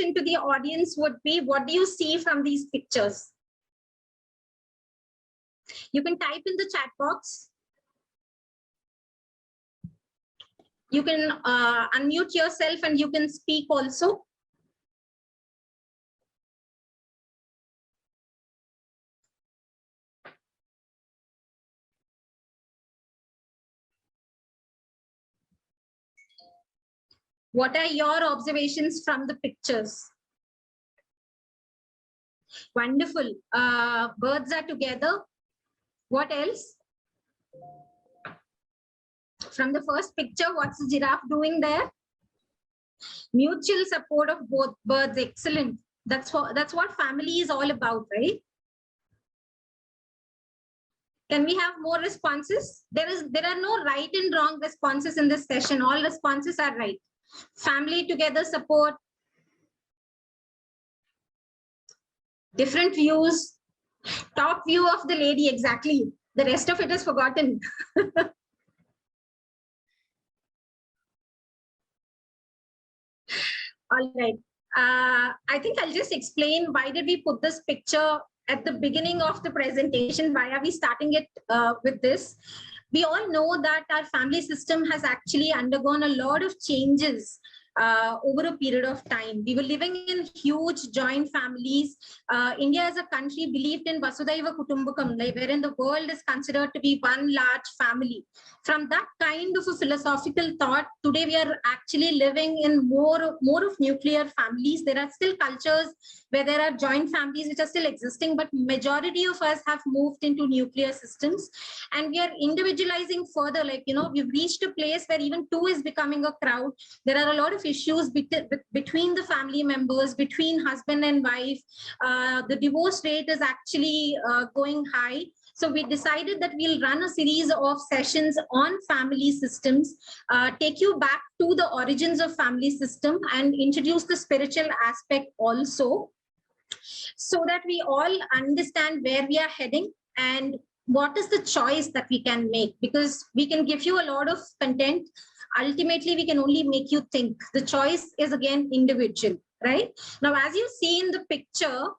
question to the audience would be, what do you see from these pictures? You can type in the chat box. You can unmute yourself and you can speak also. What are your observations from the pictures? Wonderful. Birds are together. What else? From the first picture, what's the giraffe doing there? Mutual support of both birds. Excellent. That's what family is all about, right? Can we have more responses? There are no right and wrong responses in this session. All responses are right. Family together support. Different views. Top view of the lady, exactly. The rest of it is forgotten. All right. I think I'll just explain why did we put this picture at the beginning of the presentation. Why are we starting it with this? We all know that our family system has actually undergone a lot of changes over a period of time. We were living in huge joint families. India as a country believed in Vasudhaiva Kutumbakam, wherein the world is considered to be one large family. From that kind of a philosophical thought, today we are actually living in more of nuclear families. There are still cultures where there are joint families which are still existing, but majority of us have moved into nuclear systems, and we are individualizing further. Like, we've reached a place where even two is becoming a crowd. There are a lot of issues between the family members, between husband and wife. The divorce rate is actually going high. So we decided that we'll run a series of sessions on family systems, take you back to the origins of family system and introduce the spiritual aspect also, so that we all understand where we are heading and what is the choice that we can make. Because we can give you a lot of content. Ultimately, we can only make you think. The choice is again individual, right? Now, as you see in the picture,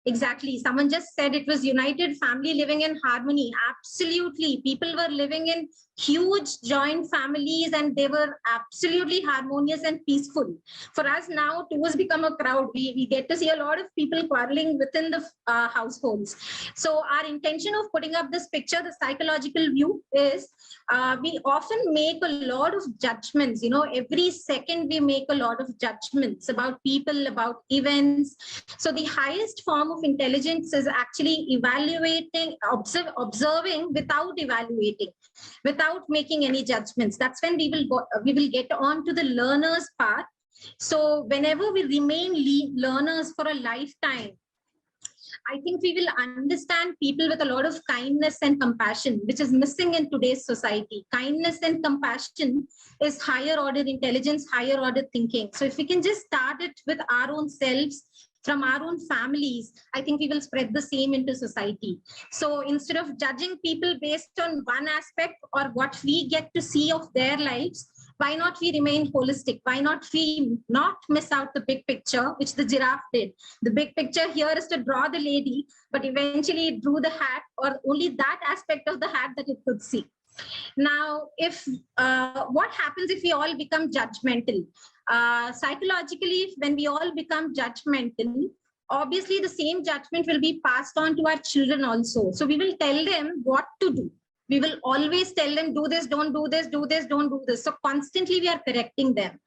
exactly. Someone just said it was united family living in harmony. Absolutely. People were living in huge joint families and they were absolutely harmonious and peaceful. For us now, two has become a crowd. We get to see a lot of people quarreling within the households. So our intention of putting up this picture, the psychological view, is we often make a lot of judgments. Every second we make a lot of judgments about people, about events. So the highest form of intelligence is actually evaluating, observing without evaluating, without making any judgments. That's when we will get on to the learner's path. So whenever we remain learners for a lifetime, I think we will understand people with a lot of kindness and compassion, which is missing in today's society. Kindness and compassion is higher order intelligence, higher order thinking. So if we can just start it with our own selves, from our own families, I think we will spread the same into society. So instead of judging people based on one aspect or what we get to see of their lives, why not we remain holistic? Why not we not miss out the big picture, which the giraffe did? The big picture here is to draw the lady, but eventually it drew the hat, or only that aspect of the hat that it could see. Now, if what happens if we all become judgmental? Psychologically, when we all become judgmental, obviously the same judgment will be passed on to our children also. So we will tell them what to do. We will always tell them, do this, don't do this, do this, don't do this. So constantly we are correcting them.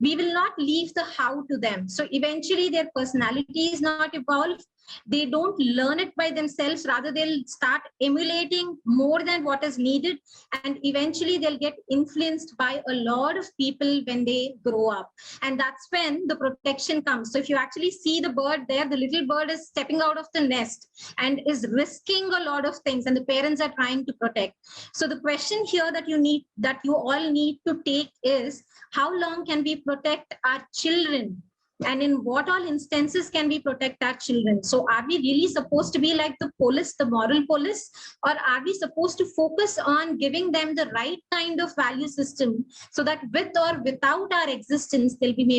We will not leave the how to them. So eventually their personality is not evolved. They don't learn it by themselves. Rather, they'll start emulating more than what is needed. And eventually they'll get influenced by a lot of people when they grow up. And that's when the protection comes. So if you actually see the bird there, the little bird is stepping out of the nest and is risking a lot of things. And the parents are trying to protect. So the question here that you all need to take is, how long can we protect our children and in what all instances can we protect our children? So are we really supposed to be like the police, the moral police, or are we supposed to focus on giving them the right kind of value system so that with or without our existence, they'll be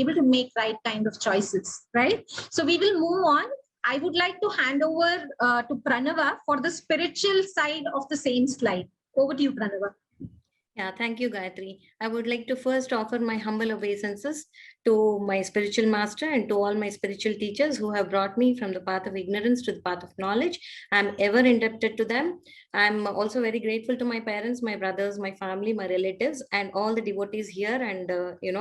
able to make right kind of choices, right? So we will move on. I would like to hand over to Pranava for the spiritual side of the same slide. Over to you, Pranava. Yeah, thank you, Gayatri. I would like to first offer my humble obeisances to my spiritual master and to all my spiritual teachers who have brought me from the path of ignorance to the path of knowledge. I'm ever indebted to them. I'm also very grateful to my parents, my brothers, my family, my relatives, and all the devotees here and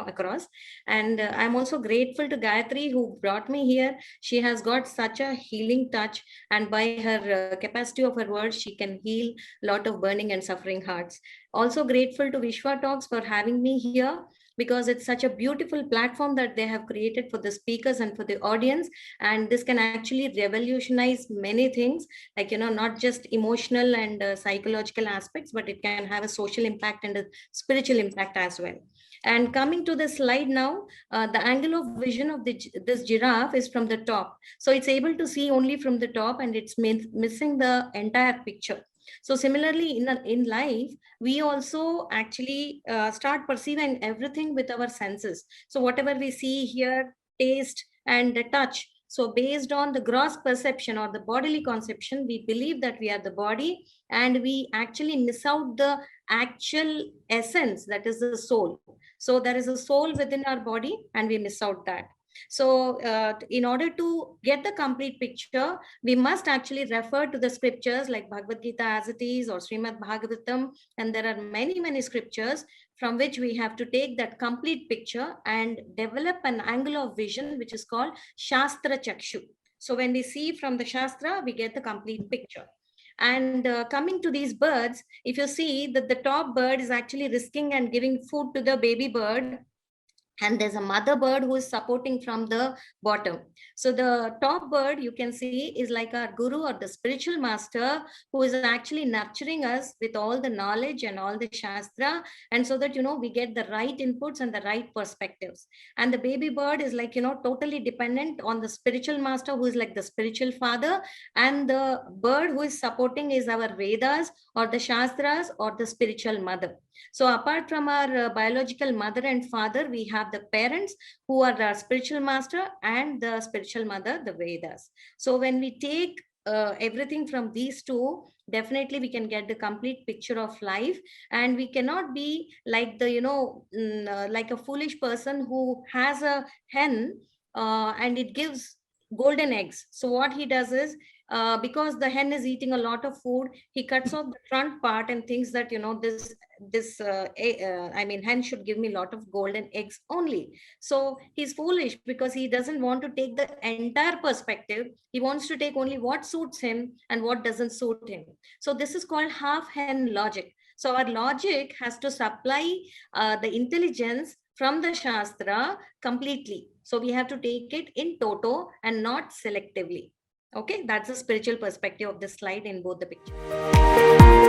across. And I'm also grateful to Gayatri who brought me here. She has got such a healing touch, and by her capacity of her words, she can heal a lot of burning and suffering hearts. Also grateful to Vishwa Talks for having me here, because it's such a beautiful platform that they have created for the speakers and for the audience. And this can actually revolutionize many things, like, not just emotional and psychological aspects, but it can have a social impact and a spiritual impact as well. And coming to the slide now, the angle of vision of this giraffe is from the top. So it's able to see only from the top, and it's missing the entire picture. So similarly, in life, we also actually start perceiving everything with our senses. So whatever we see, hear, taste, and touch. So based on the gross perception or the bodily conception, we believe that we are the body, and we actually miss out the actual essence, that is the soul. So there is a soul within our body, and we miss out that. So in order to get the complete picture, we must actually refer to the scriptures like Bhagavad Gita as it is, or Srimad Bhagavatam, and there are many, many scriptures from which we have to take that complete picture and develop an angle of vision, which is called Shastra Chakshu. So when we see from the Shastra, we get the complete picture. And coming to these birds, if you see that the top bird is actually risking and giving food to the baby bird, and there's a mother bird who is supporting from the bottom. So the top bird, you can see, is like our guru or the spiritual master who is actually nurturing us with all the knowledge and all the shastra, and so that we get the right inputs and the right perspectives. And the baby bird is like totally dependent on the spiritual master who is like the spiritual father, and the bird who is supporting is our Vedas or the shastras or the spiritual mother. So apart from our biological mother and father, we have the parents who are our spiritual master and the spiritual mother, the Vedas. So when we take everything from these two, definitely we can get the complete picture of life. And we cannot be like the like a foolish person who has a hen and it gives golden eggs. So what he does is, because the hen is eating a lot of food, he cuts off the front part and thinks that hen should give me a lot of golden eggs only. So he's foolish because he doesn't want to take the entire perspective. He wants to take only what suits him and what doesn't suit him. So this is called half hen logic. So our logic has to supply the intelligence from the Shastra completely. So we have to take it in toto and not selectively. Okay, that's the spiritual perspective of this slide in both the pictures.